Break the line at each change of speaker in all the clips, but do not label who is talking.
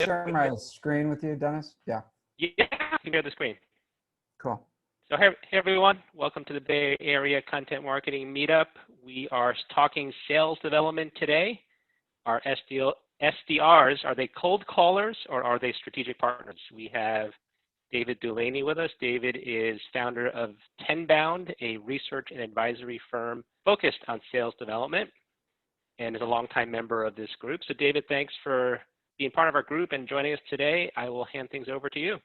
Share my screen with you, Dennis? Yeah.
Yeah, you can share the screen.
Cool.
So hey everyone, welcome to the Bay Area Content Marketing Meetup. We are talking sales development today. Our SDRs, are they cold callers or are they strategic partners? We have David Dulany with us. David is founder of Tenbound, a research and advisory firm focused on sales development, and is a longtime member of this group. So David, thanks for being part of our group and joining us today. I will hand things over to you.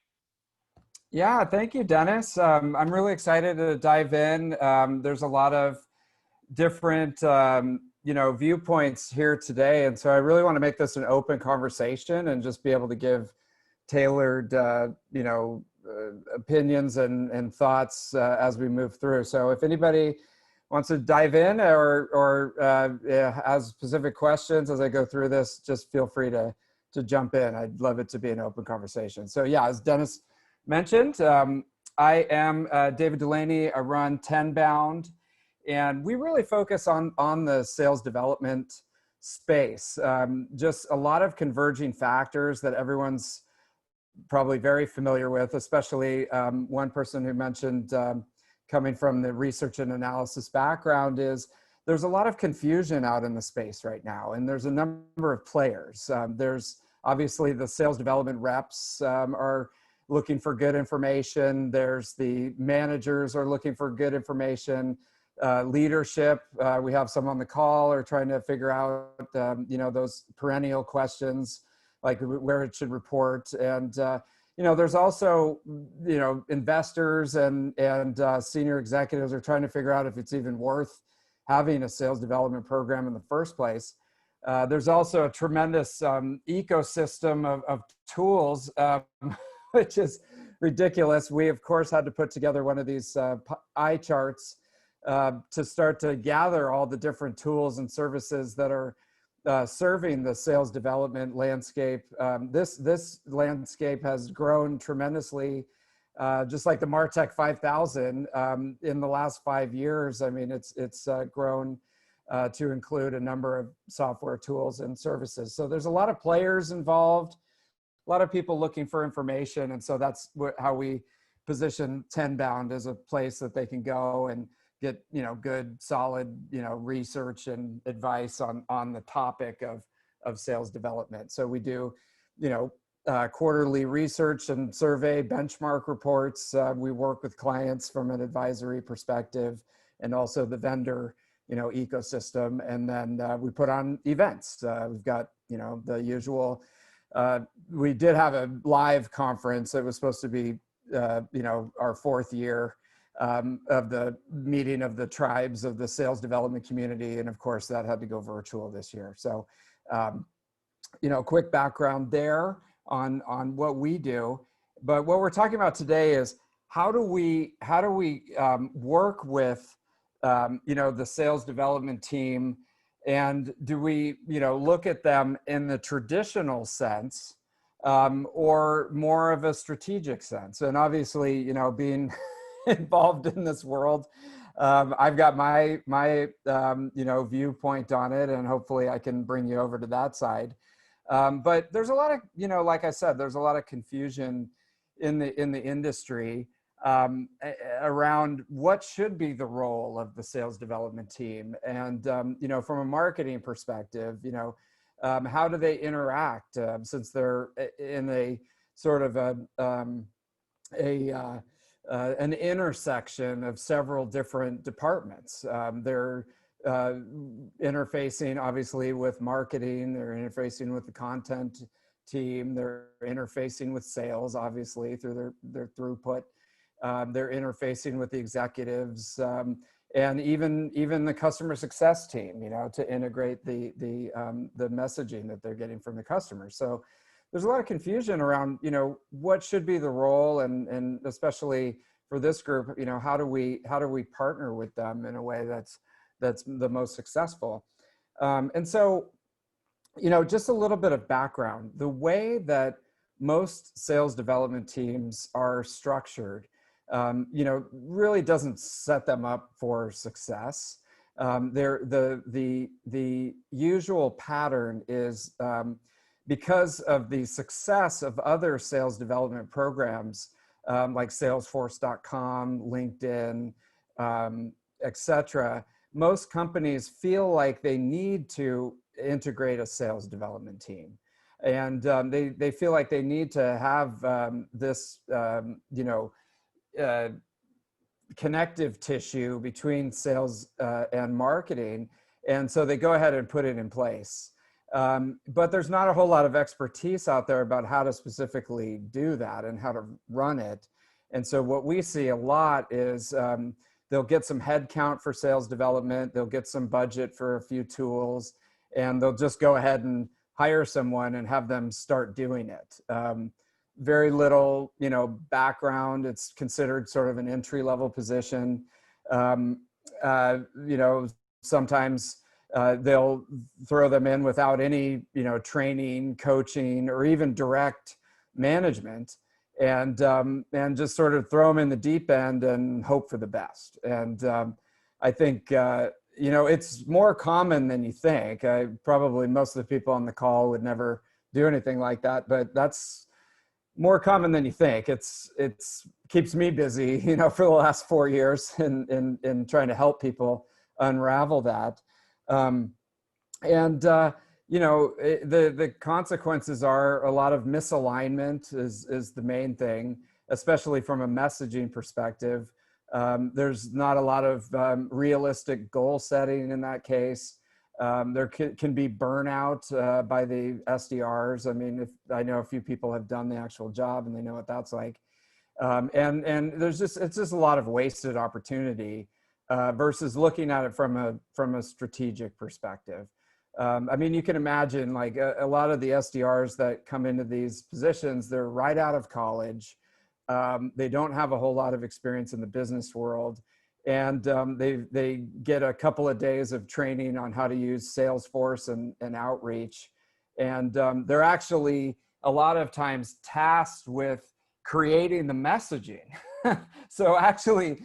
Yeah, thank you, Dennis. I'm really excited to dive in. There's a lot of different, viewpoints here today. And so I really want to make this an open conversation and just be able to give tailored, opinions and thoughts as we move through. So if anybody wants to dive in or has specific questions as I go through this, just feel free to jump in. I'd love it to be an open conversation. So yeah, as Dennis mentioned, I am David Dulany. I run Tenbound, and we really focus on the sales development space. Just a lot of converging factors that everyone's probably very familiar with, especially one person who mentioned coming from the research and analysis background is there's a lot of confusion out in the space right now, and there's a number of players. There's obviously the sales development reps are looking for good information. There's the managers are looking for good information. Leadership, we have some on the call are trying to figure out, those perennial questions like where it should report. And, there's also, investors and senior executives are trying to figure out if it's even worth having a sales development program in the first place. There's also a tremendous ecosystem of tools, which is ridiculous. We, of course, had to put together one of these eye charts to start to gather all the different tools and services that are serving the sales development landscape. This landscape has grown tremendously, just like the MarTech 5000 in the last 5 years. I mean, it's grown to include a number of software tools and services. So there's a lot of players involved, a lot of people looking for information. And so that's how we position Tenbound as a place that they can go and get, good, solid, research and advice on the topic of sales development. So we do, quarterly research and survey benchmark reports. We work with clients from an advisory perspective and also the vendor, ecosystem. And then we put on events. We've got, the usual, we did have a live conference. It was supposed to be, our 4th year of the meeting of the tribes of the sales development community. And of course that had to go virtual this year. So, quick background there on what we do, but what we're talking about today is how do we work with, the sales development team, and do we, look at them in the traditional sense, or more of a strategic sense? And obviously, being involved in this world, I've got my viewpoint on it, and hopefully I can bring you over to that side. But there's a lot of, like I said, there's a lot of confusion in the industry around what should be the role of the sales development team. And, from a marketing perspective, how do they interact since they're in a sort of an intersection of several different departments. They're interfacing obviously with marketing, they're interfacing with the content team, they're interfacing with sales, obviously through their throughput. They're interfacing with the executives, and even the customer success team, to integrate the messaging that they're getting from the customers. So there's a lot of confusion around, what should be the role, and especially for this group, how do we partner with them in a way that's the most successful? And so, just a little bit of background. The way that most sales development teams are structured, really doesn't set them up for success. The usual pattern is because of the success of other sales development programs, like Salesforce.com, LinkedIn, etc., most companies feel like they need to integrate a sales development team. And they feel like they need to have this, connective tissue between sales and marketing. And so they go ahead and put it in place. But there's not a whole lot of expertise out there about how to specifically do that and how to run it. And so what we see a lot is they'll get some headcount for sales development, they'll get some budget for a few tools, and they'll just go ahead and hire someone and have them start doing it. Very little, background. It's considered sort of an entry-level position. Sometimes they'll throw them in without any, training, coaching, or even direct management, and just sort of throw them in the deep end and hope for the best. And I think, it's more common than you think. Probably most of the people on the call would never do anything like that, but that's more common than you think. It's keeps me busy, for the last 4 years in trying to help people unravel that. The consequences are a lot of misalignment is the main thing, especially from a messaging perspective. There's not a lot of realistic goal setting in that case. There can be burnout by the SDRs. I mean, I know a few people have done the actual job and they know what that's like. And it's just a lot of wasted opportunity versus looking at it from a strategic perspective. I mean, you can imagine like a lot of the SDRs that come into these positions, they're right out of college. They don't have a whole lot of experience in the business world. And they get a couple of days of training on how to use Salesforce and outreach. And they're actually a lot of times tasked with creating the messaging. So actually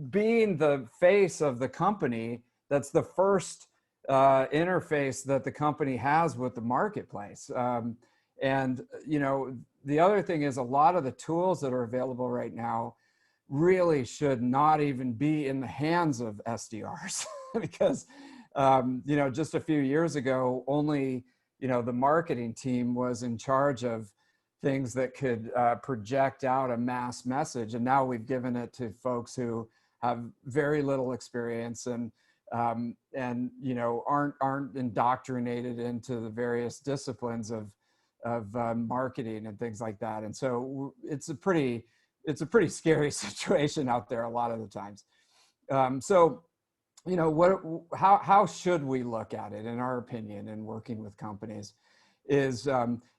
being the face of the company, that's the first interface that the company has with the marketplace. The other thing is a lot of the tools that are available right now really should not even be in the hands of SDRs because, just a few years ago, only, the marketing team was in charge of things that could project out a mass message. And now we've given it to folks who have very little experience and aren't indoctrinated into the various disciplines of marketing and things like that. And so it's a pretty scary situation out there a lot of the times. How should we look at it, in our opinion, in working with companies is,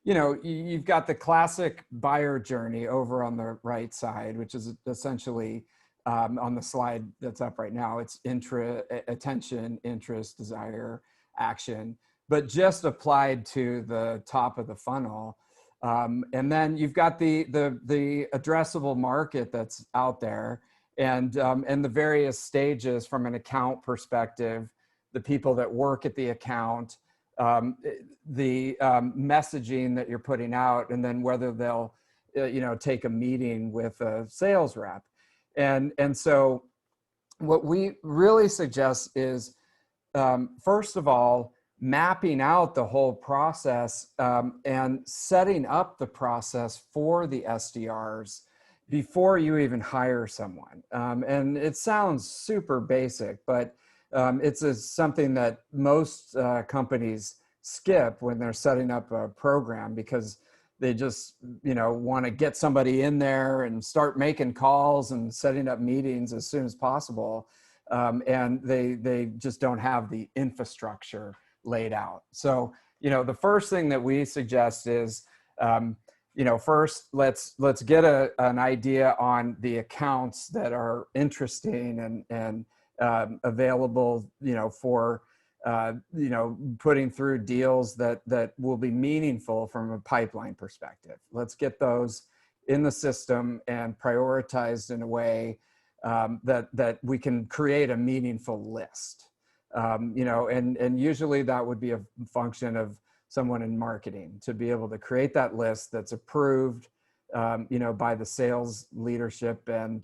you've got the classic buyer journey over on the right side, which is essentially on the slide that's up right now. It's attention, interest, desire, action, but just applied to the top of the funnel. And then you've got the addressable market that's out there, and the various stages from an account perspective, the people that work at the account, the messaging that you're putting out, and then whether they'll take a meeting with a sales rep. And so what we really suggest is, first of all, mapping out the whole process and setting up the process for the SDRs before you even hire someone. And it sounds super basic, but it's something that most companies skip when they're setting up a program because they just, want to get somebody in there and start making calls and setting up meetings as soon as possible. And they just don't have the infrastructure laid out. So, the first thing that we suggest is, first let's get an idea on the accounts that are interesting and available, for, putting through deals that will be meaningful from a pipeline perspective. Let's get those in the system and prioritized in a way that we can create a meaningful list. And usually that would be a function of someone in marketing to be able to create that list that's approved, by the sales leadership and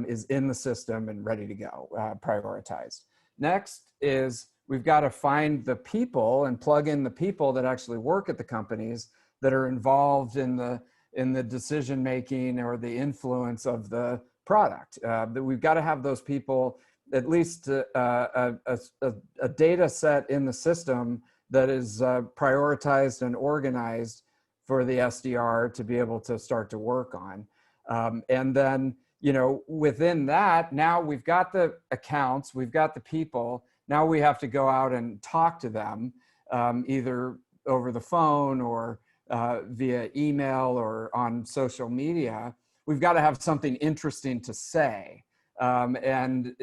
is in the system and ready to go, prioritized. Next is we've got to find the people and plug in the people that actually work at the companies that are involved in the decision making or the influence of the product. That we've got to have those people, at least a data set in the system that is prioritized and organized for the SDR to be able to start to work on. And then, within that, now we've got the accounts, we've got the people. Now we have to go out and talk to them, either over the phone or via email or on social media. We've got to have something interesting to say. It's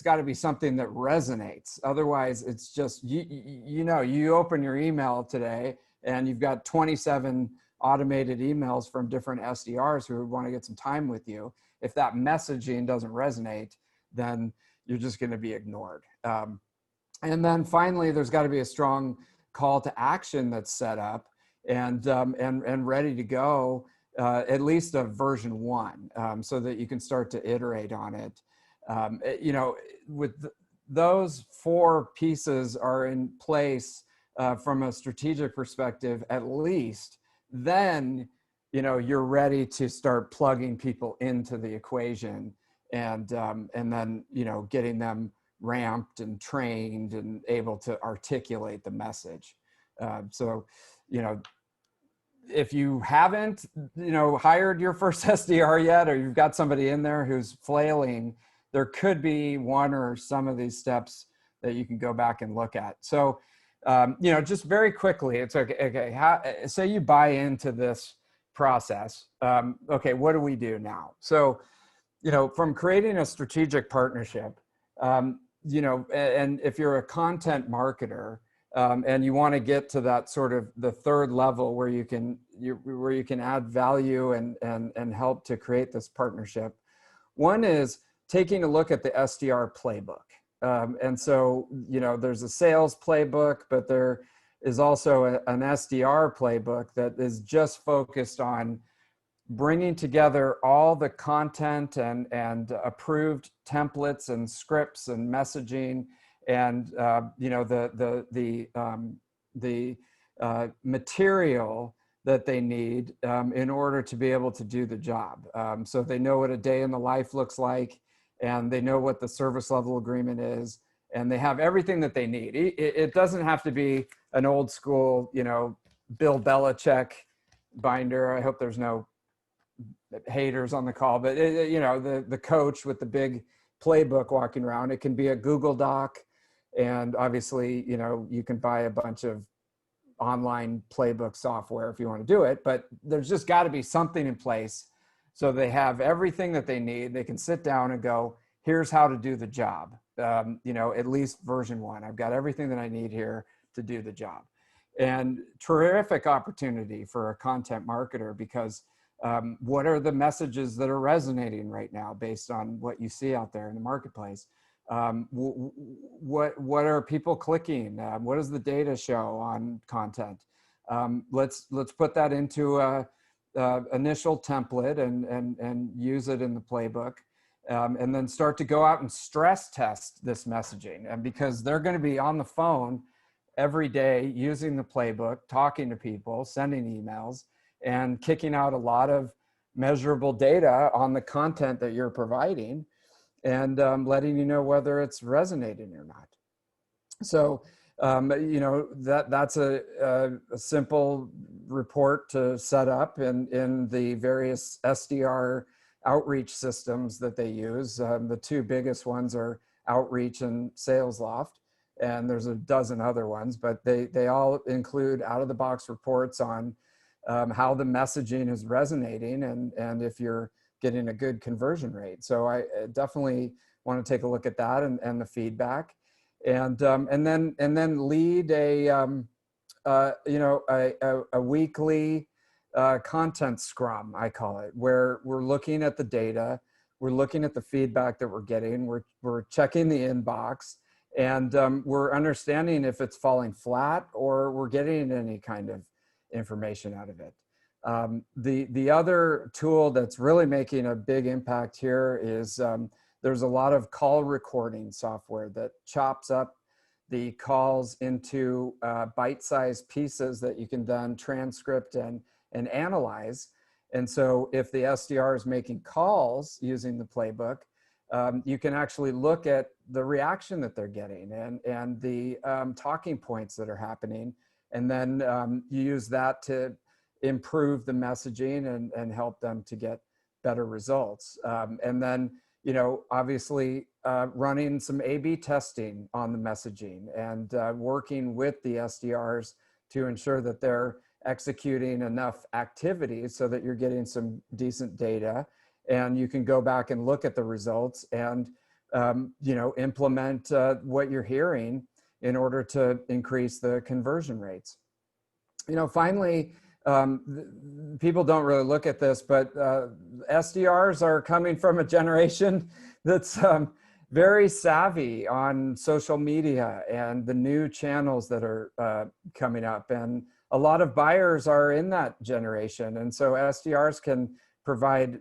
got to be something that resonates. Otherwise, it's just, you open your email today and you've got 27 automated emails from different SDRs who want to get some time with you. If that messaging doesn't resonate, then you're just going to be ignored. And then finally, there's got to be a strong call to action that's set up and ready to go, at least a version 1, so that you can start to iterate on it. Those 4 pieces are in place from a strategic perspective, at least, then you're ready to start plugging people into the equation and then getting them ramped and trained and able to articulate the message. If you haven't hired your first SDR yet, or you've got somebody in there who's flailing, there could be one or some of these steps that you can go back and look at. So just very quickly, it's okay. Say you buy into this process. Okay, what do we do now? So, from creating a strategic partnership, and if you're a content marketer, and you want to get to that sort of the third level where you can add value and help to create this partnership. One is taking a look at the SDR playbook. And so, there's a sales playbook, but there is also an SDR playbook that is just focused on bringing together all the content and approved templates and scripts and messaging and the material that they need in order to be able to do the job. So they know what a day in the life looks like, and they know what the service level agreement is, and they have everything that they need. It doesn't have to be an old school, Bill Belichick binder. I hope there's no haters on the call, but the coach with the big playbook walking around. It can be a Google Doc, and obviously, you can buy a bunch of online playbook software if you want to do it, but there's just got to be something in place so they have everything that they need. They can sit down and go, here's how to do the job. At least version 1. I've got everything that I need here to do the job. And terrific opportunity for a content marketer, because what are the messages that are resonating right now based on what you see out there in the marketplace? What are people clicking? What does the data show on content? Let's put that into a initial template and use it in the playbook, and then start to go out and stress test this messaging. And because they're going to be on the phone every day using the playbook, talking to people, sending emails, and kicking out a lot of measurable data on the content that you're providing, and letting you know whether it's resonating or not. So, that's a simple report to set up in the various SDR outreach systems that they use. The 2 biggest ones are Outreach and SalesLoft, and there's a dozen other ones, but they all include out-of-the-box reports on how the messaging is resonating and if you're getting a good conversion rate. So I definitely want to take a look at that and the feedback, and then lead a weekly content scrum, I call it, where we're looking at the data, we're looking at the feedback that we're getting, we're checking the inbox, And we're understanding if it's falling flat or we're getting any kind of information out of it. The other tool that's really making a big impact here is there's a lot of call recording software that chops up the calls into bite-sized pieces that you can then transcript and analyze. And so if the SDR is making calls using the playbook, you can actually look at the reaction that they're getting and the talking points that are happening. And then you use that to improve the messaging and help them to get better results. And then, you know, obviously running some A/B testing on the messaging and working with the SDRs to ensure that they're executing enough activities so that you're getting some decent data, and you can go back and look at the results and you know, implement what you're hearing in order to increase the conversion rates. You know, finally, people don't really look at this, but SDRs are coming from a generation that's very savvy on social media and the new channels that are coming up. And a lot of buyers are in that generation. And so SDRs can provide,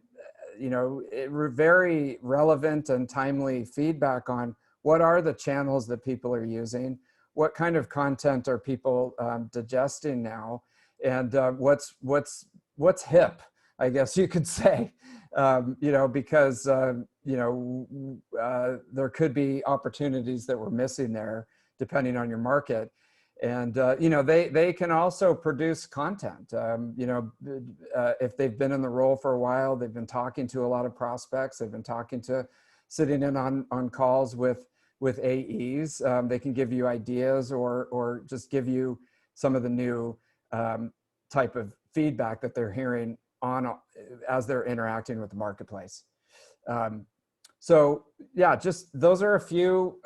you know, very relevant and timely feedback on what are the channels that people are using, what kind of content are people digesting now, and what's hip, I guess you could say, you know, because you know, there could be opportunities that we're missing there depending on your market. And you know, they can also produce content. You know, if they've been in the role for a while, they've been talking to a lot of prospects, they've been talking to, sitting in on calls with AEs. They can give you ideas or just give you some of the new type of feedback that they're hearing on as they're interacting with the marketplace. So yeah, just those are a few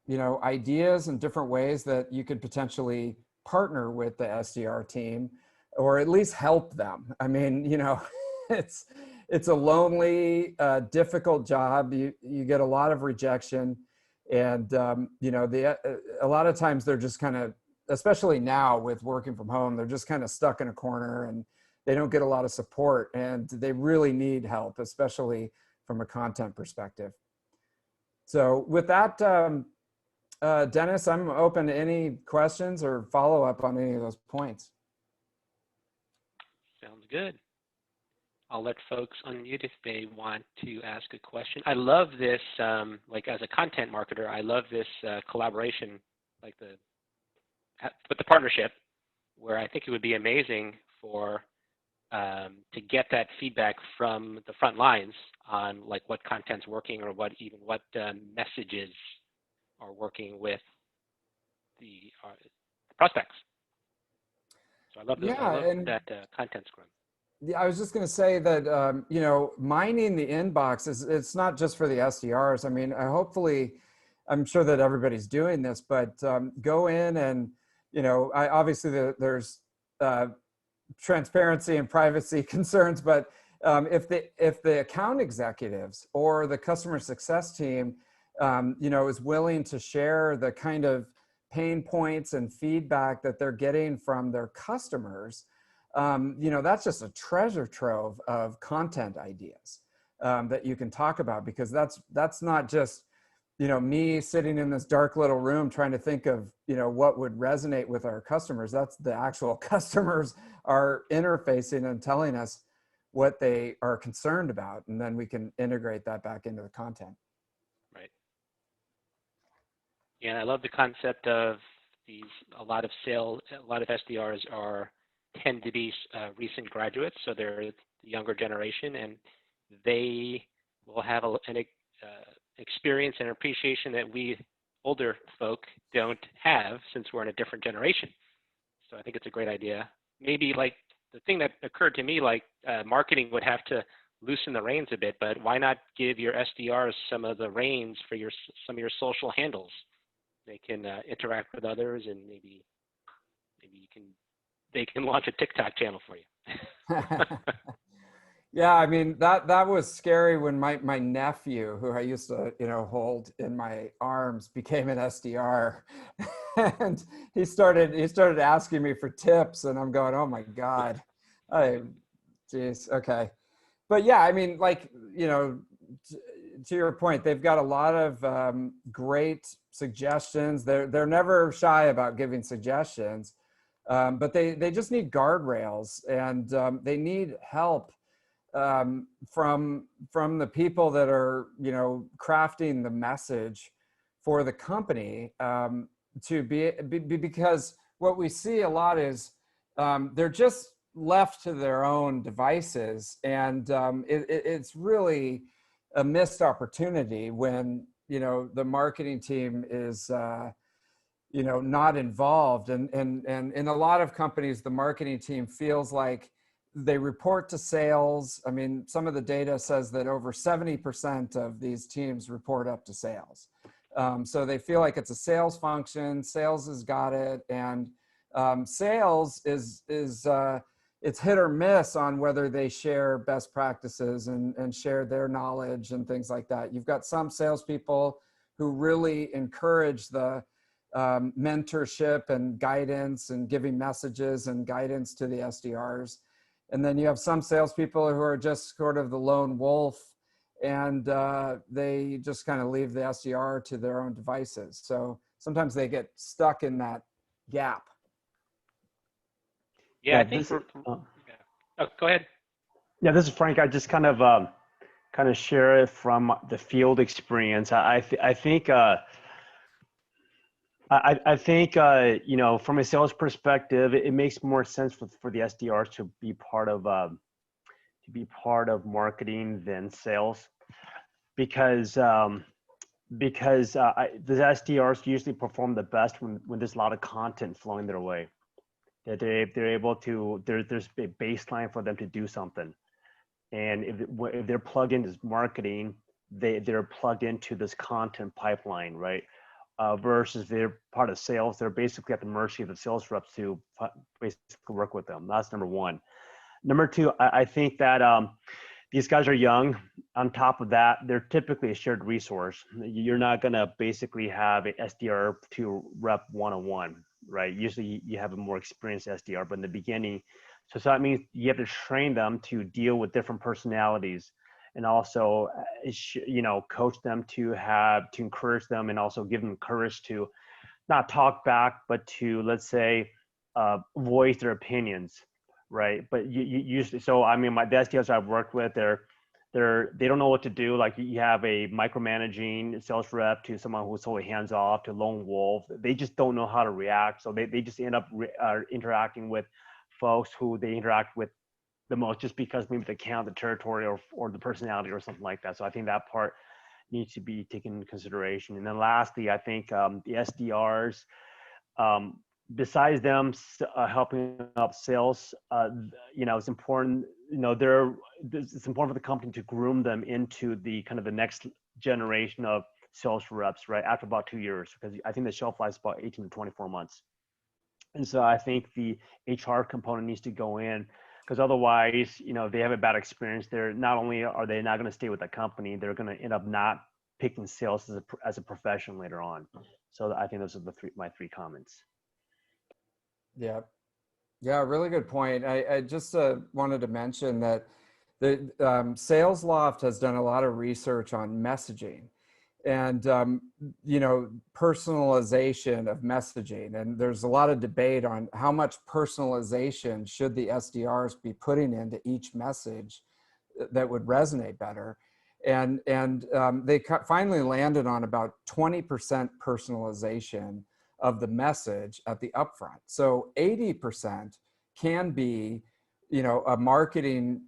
you know, ideas and different ways that you could potentially partner with the SDR team, or at least help them. I mean, you know, it's a lonely, difficult job. You get a lot of rejection, and you know, a lot of times they're just kind of, especially now with working from home, they're just kind of stuck in a corner and they don't get a lot of support, and they really need help, especially from a content perspective. So with that, Dennis, I'm open to any questions or follow up on any of those points.
Sounds good. I'll let folks unmute if they want to ask a question. I love this, like as a content marketer, I love this collaboration, like with the partnership, where I think it would be amazing for to get that feedback from the front lines on like what content's working or what messages are working with the prospects. So I love those.
Yeah,
I love
and
that content scrum.
yeah, I was just going to say that you know, mining the inbox it's not just for the SDRs. I mean, hopefully, I'm sure that everybody's doing this, but go in and, you know, obviously there's transparency and privacy concerns, but if the account executives or the customer success team, you know, is willing to share the kind of pain points and feedback that they're getting from their customers, you know, that's just a treasure trove of content ideas that you can talk about, because that's not just, you know, me sitting in this dark little room trying to think of, you know, what would resonate with our customers. That's the actual customers are interfacing and telling us what they are concerned about, and then we can integrate that back into the content.
Right. And I love the concept of a lot of SDRs tend to be recent graduates, so they're the younger generation, and they will have an experience and appreciation that we older folk don't have, since we're in a different generation. So I think it's a great idea. Maybe like the thing that occurred to me, like marketing would have to loosen the reins a bit, but why not give your SDRs some of the reins for some of your social handles? They can interact with others, and maybe they can launch a TikTok channel for you.
Yeah, I mean that was scary when my nephew, who I used to hold in my arms, became an SDR, and he started asking me for tips, and I'm going, oh my God, I, geez, okay, but yeah, I mean, like t- to your point, they've got a lot of great suggestions. They're never shy about giving suggestions, but they just need guardrails, and they need help from the people that are crafting the message for the company, to be because what we see a lot is they're just left to their own devices, and it's really a missed opportunity when the marketing team is not involved, and in a lot of companies the marketing team feels like they report to sales. I mean, some of the data says that over 70% of these teams report up to sales. So they feel like it's a sales function, sales has got it, and sales is it's hit or miss on whether they share best practices and share their knowledge and things like that. You've got some salespeople who really encourage the mentorship and guidance and giving messages and guidance to the SDRs. And then you have some salespeople who are just sort of the lone wolf, and they just kind of leave the SDR to their own devices. So sometimes they get stuck in that gap.
Yeah,
Yeah,
I think
this.
yeah. Oh, go ahead.
Yeah, this is Frank. I just kind of share it from the field experience. I think from a sales perspective, it makes more sense for the SDRs to be part of marketing than sales, because the SDRs usually perform the best when there's a lot of content flowing their way. That they're able to, there's a baseline for them to do something. And if they're plugged into marketing, they're plugged into this content pipeline, right? Versus they're part of sales, they're basically at the mercy of the sales reps to basically work with them. That's number one. Number two, I think that these guys are young. On top of that, they're typically a shared resource. You're not going to basically have an SDR to rep one-on-one, right? Usually you have a more experienced SDR, but in the beginning, so that means you have to train them to deal with different personalities, and also, coach them to encourage them, and also give them courage to not talk back, but to, let's say, voice their opinions, right? But you usually, so I mean, the SDRs I've worked with, they don't know what to do. Like, you have a micromanaging sales rep to someone who's totally hands off to lone wolf. They just don't know how to react. So they just end up interacting with folks who they interact with the most, just because maybe the count, the territory, or the personality or something like that. So I think that part needs to be taken into consideration. And then lastly, I think the SDRs, besides them helping up sales, it's important, it's important for the company to groom them into the kind of the next generation of sales reps, right? After about 2 years, because I think the shelf life is about 18 to 24 months. And so I think the HR component needs to go in, because otherwise, if they have a bad experience, they're not only are they not going to stay with the company, they're going to end up not picking sales as a profession later on. So I think those are my three comments.
Yeah. Yeah, really good point. I just wanted to mention that the Sales Loft has done a lot of research on messaging and, personalization of messaging. And there's a lot of debate on how much personalization should the SDRs be putting into each message that would resonate better. And they finally landed on about 20% personalization of the message at the upfront. So 80% can be, a marketing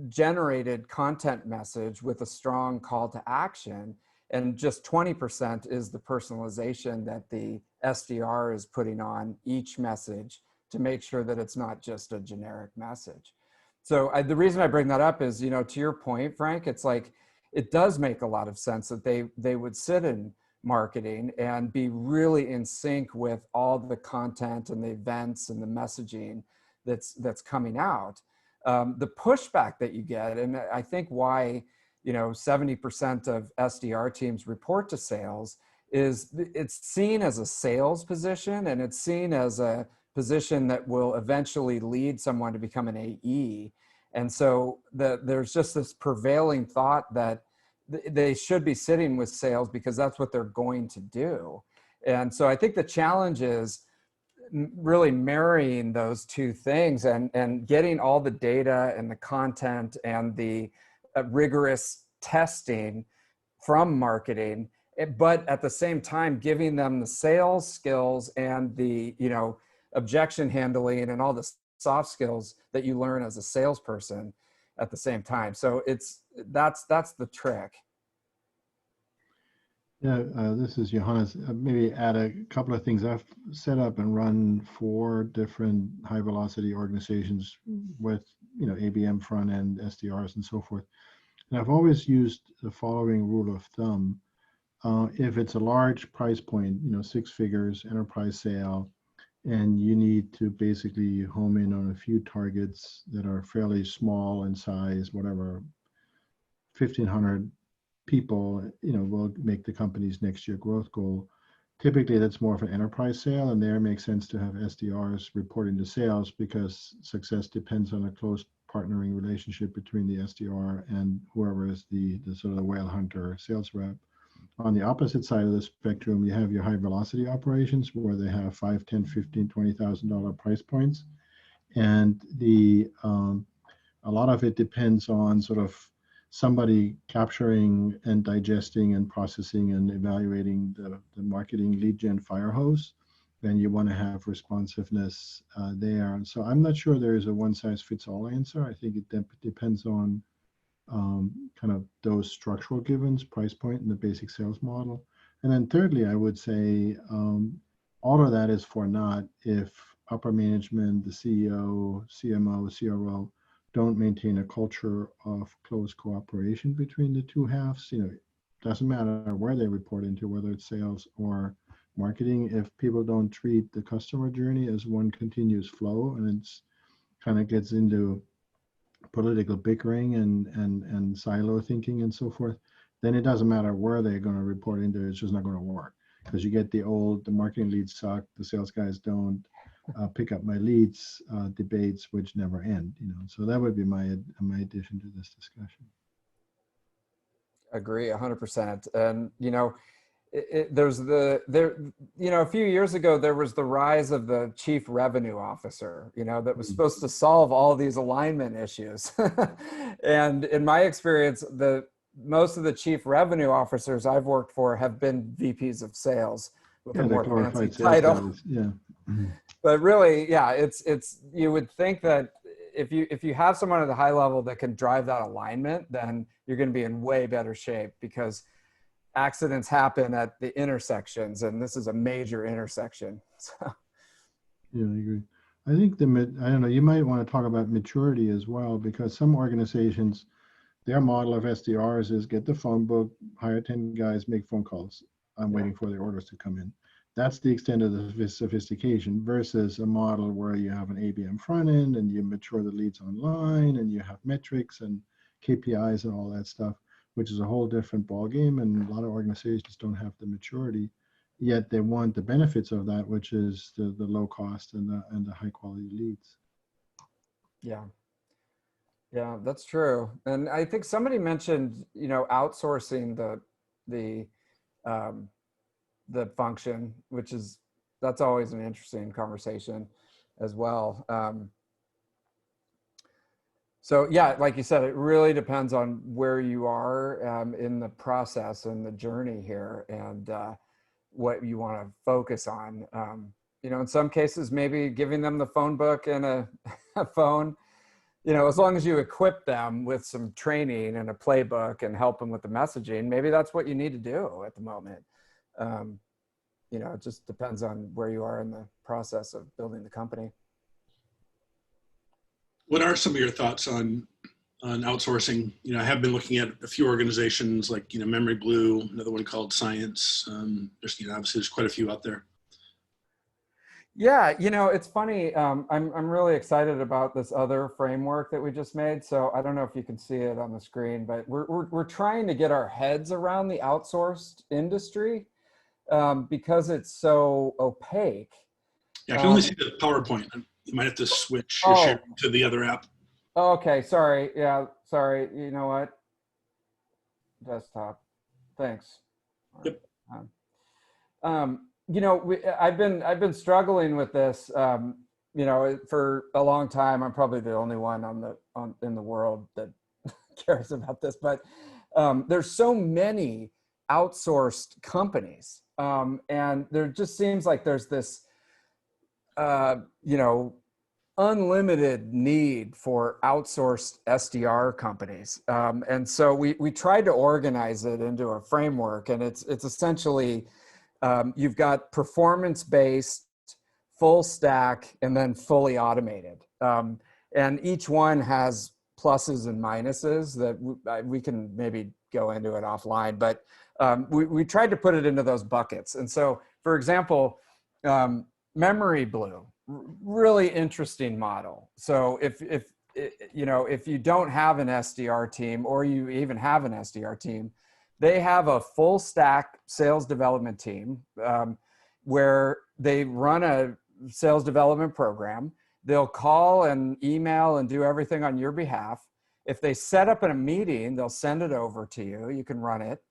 generated content message with a strong call to action. And just 20% is the personalization that the SDR is putting on each message to make sure that it's not just a generic message. So the reason I bring that up is, to your point, Frank, it's like, it does make a lot of sense that they would sit in marketing and be really in sync with all the content and the events and the messaging that's coming out. the pushback that you get, and I think why, 70% of SDR teams report to sales is it's seen as a sales position, and it's seen as a position that will eventually lead someone to become an AE. And so there's just this prevailing thought that they should be sitting with sales because that's what they're going to do. And so I think the challenge is really marrying those two things and getting all the data and the content and the rigorous testing from marketing, but at the same time giving them the sales skills and the objection handling and all the soft skills that you learn as a salesperson at the same time. So that's the trick.
Yeah, this is Johannes. Maybe add a couple of things. I've set up and run 4 different high velocity organizations with, ABM front end, SDRs and so forth. And I've always used the following rule of thumb. If it's a large price point, 6 figures, enterprise sale, and you need to basically home in on a few targets that are fairly small in size, whatever, 1,500 people, will make the company's next year growth goal. Typically, that's more of an enterprise sale, and there it makes sense to have SDRs reporting to sales because success depends on a close partnering relationship between the SDR and whoever is the sort of the whale hunter sales rep. On the opposite side of the spectrum, you have your high velocity operations where they have $5, $10, $15, $20,000 price points, and a lot of it depends on sort of somebody capturing and digesting and processing and evaluating the marketing lead gen fire hose. Then you want to have responsiveness there. And so I'm not sure there is a one size fits all answer. I think it depends on kind of those structural givens, price point, and the basic sales model. And then thirdly, I would say all of that is for naught if upper management, the CEO, CMO, CRO, don't maintain a culture of close cooperation between the two halves. It doesn't matter where they report into, whether it's sales or marketing. If people don't treat the customer journey as one continuous flow, and it's kind of gets into political bickering and silo thinking and so forth, then it doesn't matter where they're going to report into. It's just not going to work because you get the marketing leads suck, the sales guys don't pick up my leads debates, which never end. So that would be my addition to this discussion.
Agree 100%. And there's a few years ago there was the rise of the chief revenue officer, that was supposed to solve all these alignment issues. And in my experience, most of the chief revenue officers I've worked for have been VPs of sales with a more fancy title.
Yeah.
But really, yeah, it's you would think that if you have someone at a high level that can drive that alignment, then you're going to be in way better shape because accidents happen at the intersections, and this is a major intersection. So.
Yeah, I agree. I think I don't know, you might want to talk about maturity as well, because some organizations, their model of SDRs is get the phone book, hire 10 guys, make phone calls. I'm waiting for the orders to come in. That's the extent of the sophistication versus a model where you have an ABM front end and you mature the leads online and you have metrics and KPIs and all that stuff, which is a whole different ballgame. And a lot of organizations don't have the maturity, yet they want the benefits of that, which is the low cost and the high quality leads.
Yeah. Yeah, that's true. And I think somebody mentioned, outsourcing the function, that's always an interesting conversation as well. So yeah, like you said, it really depends on where you are in the process and the journey here and what you want to focus on. In some cases, maybe giving them the phone book and a phone, as long as you equip them with some training and a playbook and help them with the messaging, maybe that's what you need to do at the moment. It just depends on where you are in the process of building the company.
What are some of your thoughts on outsourcing? I have been looking at a few organizations like, Memory Blue, another one called Science. Obviously there's quite a few out there.
Yeah, it's funny. I'm really excited about this other framework that we just made. So I don't know if you can see it on the screen, but we're trying to get our heads around the outsourced industry because it's so opaque.
Yeah, I can only see the PowerPoint. You might have to switch your
Oh,
sharing to the other app.
okay. Sorry. Yeah, sorry. You know what? Desktop. Thanks.
Yep.
I've been struggling with this, for a long time. I'm probably the only one in the world that cares about this, but there's so many outsourced companies, and there just seems like there's this, unlimited need for outsourced SDR companies. And so we tried to organize it into a framework, and it's essentially, you've got performance-based, full stack, and then fully automated. And each one has pluses and minuses that we can maybe go into it offline, but we tried to put it into those buckets. And so, for example, Memory Blue, really interesting model. So if you don't have an SDR team, or you even have an SDR team, they have a full stack sales development team, where they run a sales development program. They'll call and email and do everything on your behalf. If they set up in a meeting, they'll send it over to you. You can run it.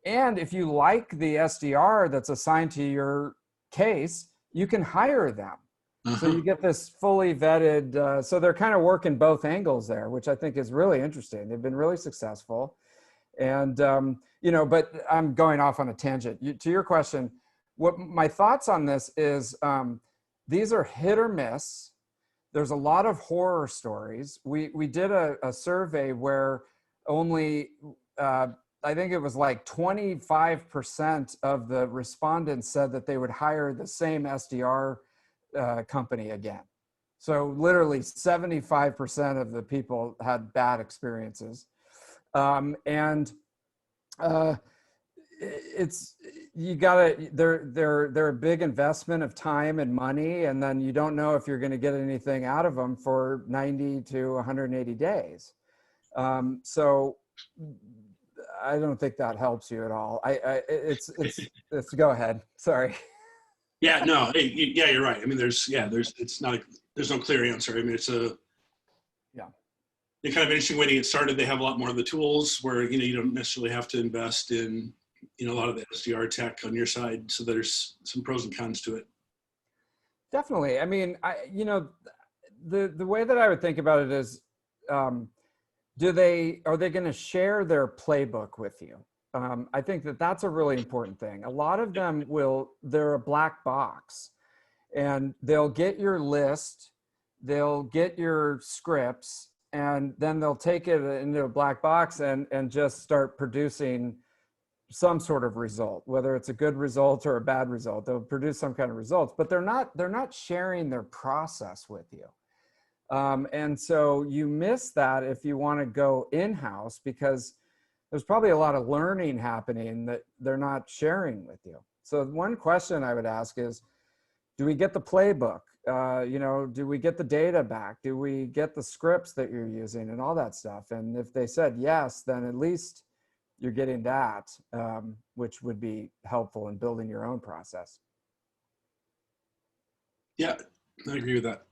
And if you like the SDR that's assigned to your case, you can hire them. So you get this fully vetted, so they're kind of working both angles there, which I think is really interesting. They've been really successful. And, but I'm going off on a tangent. To your question, what my thoughts on this is, these are hit or miss. There's a lot of horror stories. We did a survey where only, I think it was like 25% of the respondents said that they would hire the same SDR company again. So literally 75% of the people had bad experiences. They're a big investment of time and money, and then you don't know if you're going to get anything out of them for 90 to 180 days. So I don't think that helps you at all. It's go ahead. Sorry.
Yeah, no, yeah, you're right. I mean, there's no clear answer. I mean, it's kind of interesting way to get started. They have a lot more of the tools where, you don't necessarily have to invest in, a lot of the SDR tech on your side. So there's some pros and cons to it.
Definitely. I mean, the way that I would think about it is, are they going to share their playbook with you? I think that's a really important thing. A lot of them they're a black box, and they'll get your list, they'll get your scripts, and then they'll take it into a black box and just start producing some sort of result, whether it's a good result or a bad result. They'll produce some kind of results, but they're not sharing their process with you. And so you miss that if you want to go in-house, because there's probably a lot of learning happening that they're not sharing with you. So one question I would ask is, do we get the playbook? Do we get the data back? Do we get the scripts that you're using and all that stuff? And if they said yes, then at least you're getting that, which would be helpful in building your own process.
Yeah, I agree with that.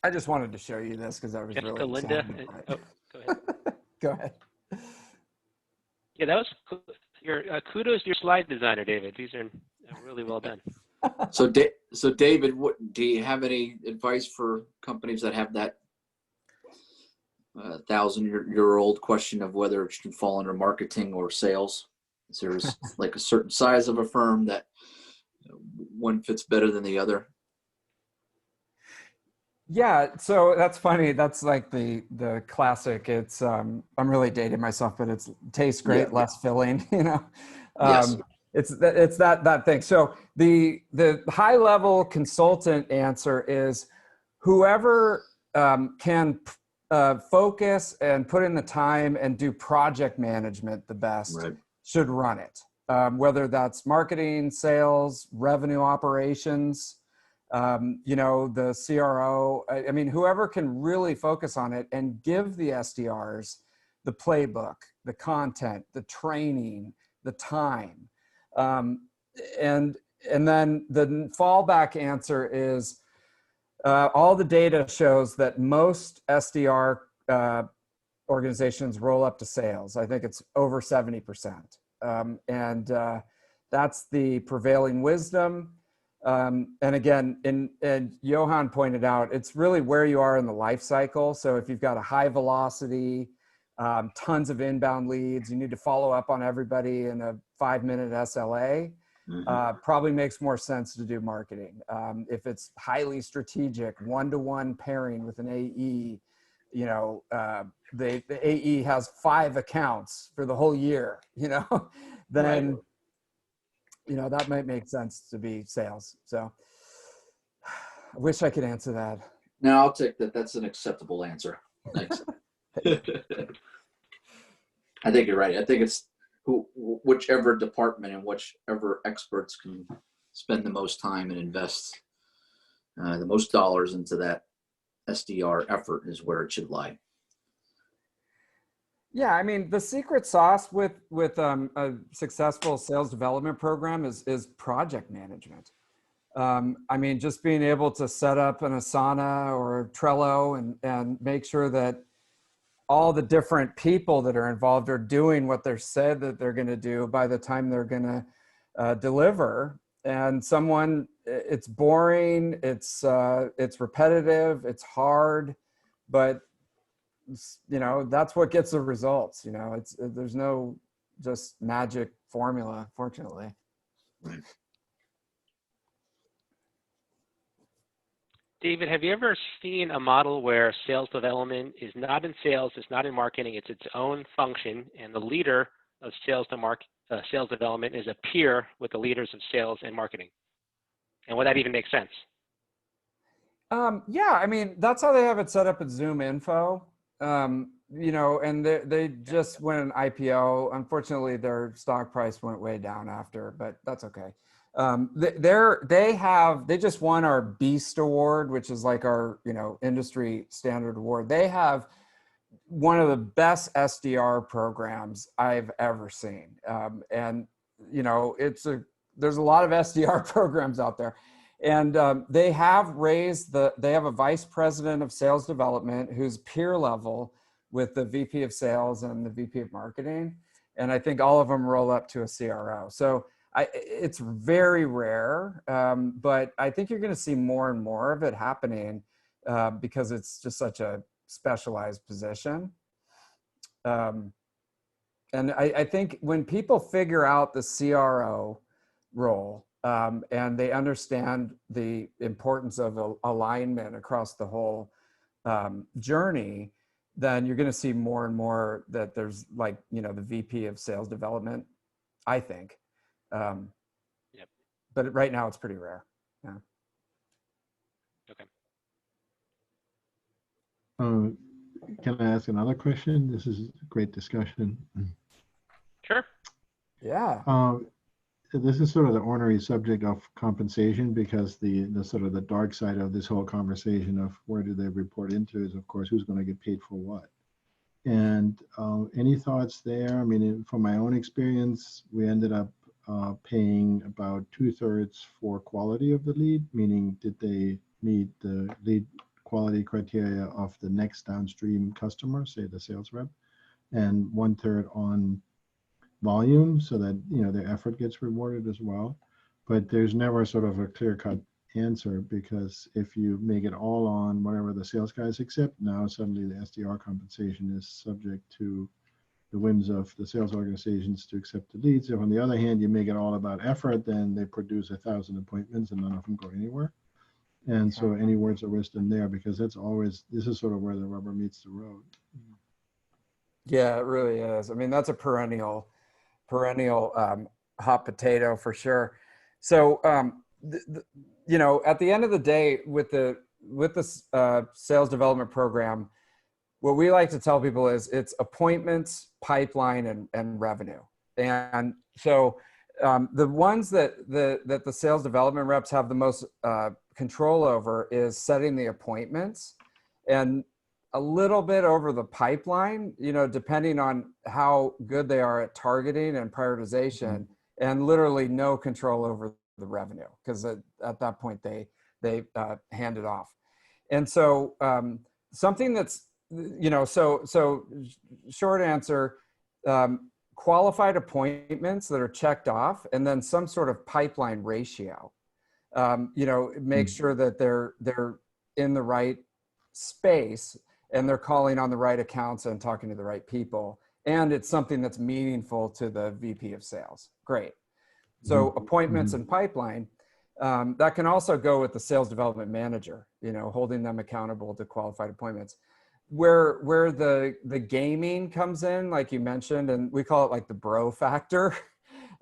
I just wanted to show you this because I was
Jessica,
really
Linda.
excited.
Go ahead.
Go ahead.
Yeah, that was cool. Kudos to your slide designer, David. These are really well done.
So David, do you have any advice for companies that have that 1,000-year-old question of whether it should fall under marketing or sales? Is there like a certain size of a firm that one fits better than the other?
Yeah, so that's funny. That's like the classic. It's I'm really dating myself, but it's tastes great, less filling.
Yes.
It's that thing. So the high level consultant answer is whoever can focus and put in the time and do project management the best should run it. whether that's marketing, sales, revenue operations, you know, the CRO. I mean, whoever can really focus on it and give the SDRs the playbook, the content, the training, the time. And then the fallback answer is all the data shows that most SDR organizations roll up to sales. I think it's over 70%. That's the prevailing wisdom. And again, and Johan pointed out, it's really where you are in the life cycle. So if you've got a high velocity, tons of inbound leads, you need to follow up on everybody in a 5-minute SLA, probably makes more sense to do marketing. If it's highly strategic, one-to-one pairing with an AE, you know, the AE has 5 accounts for the whole year, you know, then, right, you know, that might make sense to be sales. So I wish I could answer that.
No, I'll take that. That's an acceptable answer. Thanks. I think you're right. I think it's whichever department and whichever experts can spend the most time and invest the most dollars into that SDR effort is where it should lie.
Yeah, I mean, the secret sauce with a successful sales development program is project management. I mean, just being able to set up an Asana or Trello and make sure that all the different people that are involved are doing what they're said that they're going to do by the time they're going to deliver. And it's boring, it's repetitive, it's hard, but you know, that's what gets the results. You know, there's no just magic formula, fortunately.
Right.
David, have you ever seen a model where sales development is not in sales, it's not in marketing, it's its own function, and the leader of sales development is a peer with the leaders of sales and marketing? And would that even make sense?
Yeah, I mean, that's how they have it set up at Zoom Info. You know, and they just went an IPO. Unfortunately, their stock price went way down after, but that's okay. They just won our Beast Award, which is like our, you know, industry standard award. They have one of the best SDR programs I've ever seen. And, you know, there's a lot of SDR programs out there. And they have they have a vice president of sales development who's peer level with the VP of sales and the VP of marketing. And I think all of them roll up to a CRO. So it's very rare, but I think you're going to see more and more of it happening because it's just such a specialized position. And I think when people figure out the CRO role and they understand the importance of alignment across the whole journey, then you're going to see more and more that there's, like, you know, the VP of sales development, I think.
Yep.
But right now it's pretty rare. Yeah.
Okay.
Can I ask another question? This is a great discussion.
Sure.
Yeah.
This is sort of the ornery subject of compensation, because the sort of the dark side of this whole conversation of where do they report into is, of course, who's going to get paid for what. And any thoughts there? I mean, from my own experience, we ended up paying about 2/3 for quality of the lead, meaning did they meet the lead quality criteria of the next downstream customer, say the sales rep, and 1/3 on volume, so that, you know, their effort gets rewarded as well. But there's never sort of a clear-cut answer, because if you make it all on whatever the sales guys accept, now suddenly the SDR compensation is subject to the whims of the sales organizations to accept the leads. If on the other hand you make it all about effort, then they produce 1,000 appointments and none of them go anywhere. And so any words of wisdom there, because this is sort of where the rubber meets the road.
Yeah, it really is. I mean, that's a perennial hot potato for sure. So, you know, at the end of the day, with the sales development program, what we like to tell people is it's appointments, pipeline, and revenue. And so the ones that the sales development reps have the most control over is setting the appointments, and a little bit over the pipeline, you know, depending on how good they are at targeting and prioritization, and literally no control over the revenue, because at that point they hand it off. And so something that's, you know, so short answer, qualified appointments that are checked off, and then some sort of pipeline ratio. You know, make sure that they're in the right space and they're calling on the right accounts and talking to the right people. And it's something that's meaningful to the VP of sales. Great. So appointments and pipeline, that can also go with the sales development manager, you know, holding them accountable to qualified appointments. Where the gaming comes in, like you mentioned, and we call it like the bro factor.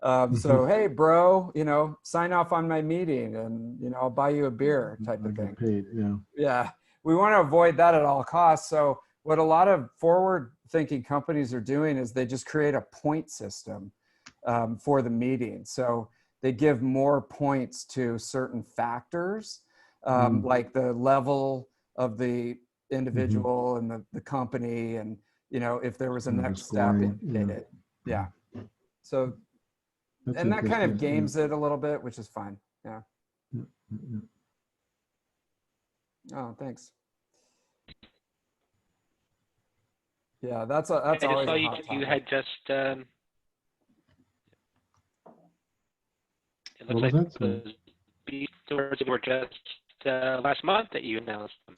So, hey, bro, you know, sign off on my meeting and, you know, I'll buy you a beer type of thing.
Paid, yeah.
Yeah, we want to avoid that at all costs. So what a lot of forward-thinking companies are doing is they just create a point system for the meeting. So they give more points to certain factors, like the level of the individual and the company, and, you know, if there was a next step indicated. Yeah. So,
That's
and that kind of
interesting,
games it a little bit, which is fine. Yeah. Oh, thanks. Yeah, that's always a hot topic.
You had just it looks
What was
like
that?
the beef stores were just last month that you announced them.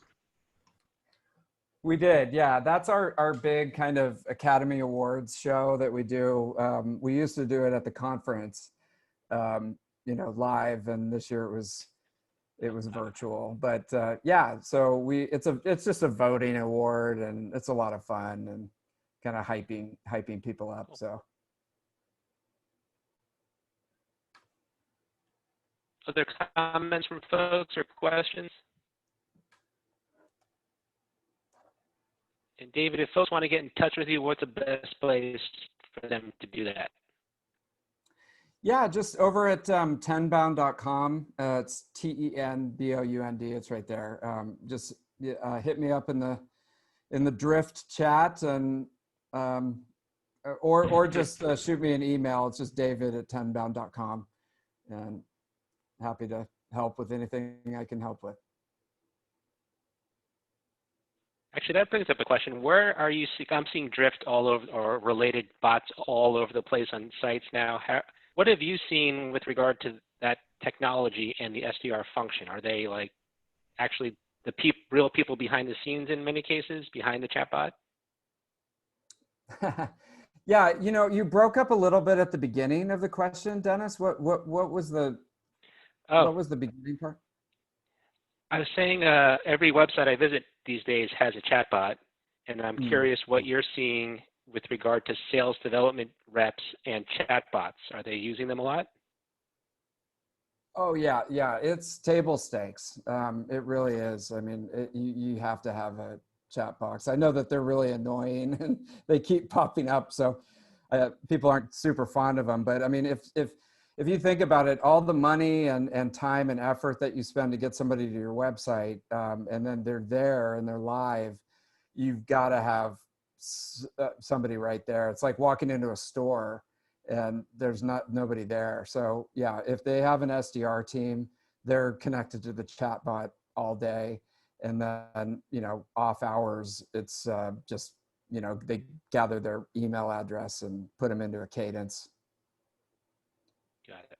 We did, yeah. That's our big kind of Academy Awards show that we do. We used to do it at the conference, you know, live, and this year it was virtual. But yeah, so it's just a voting award, and it's a lot of fun and kind of hyping people up. So.
Other comments from folks or questions? And David, if folks want to get in touch with you, what's the best place for them to do that?
Yeah, just over at tenbound.com. It's TENBOUND. It's right there. Just hit me up in the Drift chat, and or just shoot me an email. It's just david@tenbound.com, and happy to help with anything I can help with.
Actually, that brings up a question. Where are you seeing? I'm seeing Drift all over, or related bots all over the place on sites now. What have you seen with regard to that technology and the SDR function? Are they like actually the real people behind the scenes in many cases, behind the chatbot?
Yeah, you know, you broke up a little bit at the beginning of the question, Dennis. What was the what was the beginning part?
I was saying every website I visit these days has a chatbot, and I'm curious what you're seeing with regard to sales development reps and chatbots. Are they using them a lot?
Oh yeah, it's table stakes. It really is. I mean, you have to have a chat box. I know that they're really annoying and they keep popping up, so people aren't super fond of them. But I mean, if you think about it, all the money and time and effort that you spend to get somebody to your website, and then they're there and they're live, you've got to have somebody right there. It's like walking into a store and there's nobody there. So yeah, if they have an SDR team, they're connected to the chatbot all day. And then, you know, off hours, it's just, you know, they gather their email address and put them into a cadence.
Got it.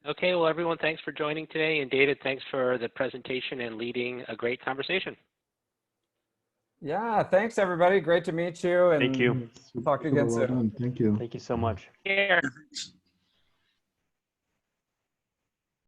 Okay, well, everyone, thanks for joining today. And David, thanks for the presentation and leading a great conversation.
Yeah, thanks, everybody. Great to meet you. And
Thank you.
talk again soon.
Well done. Thank you.
Thank you so much.
Care.
Thanks.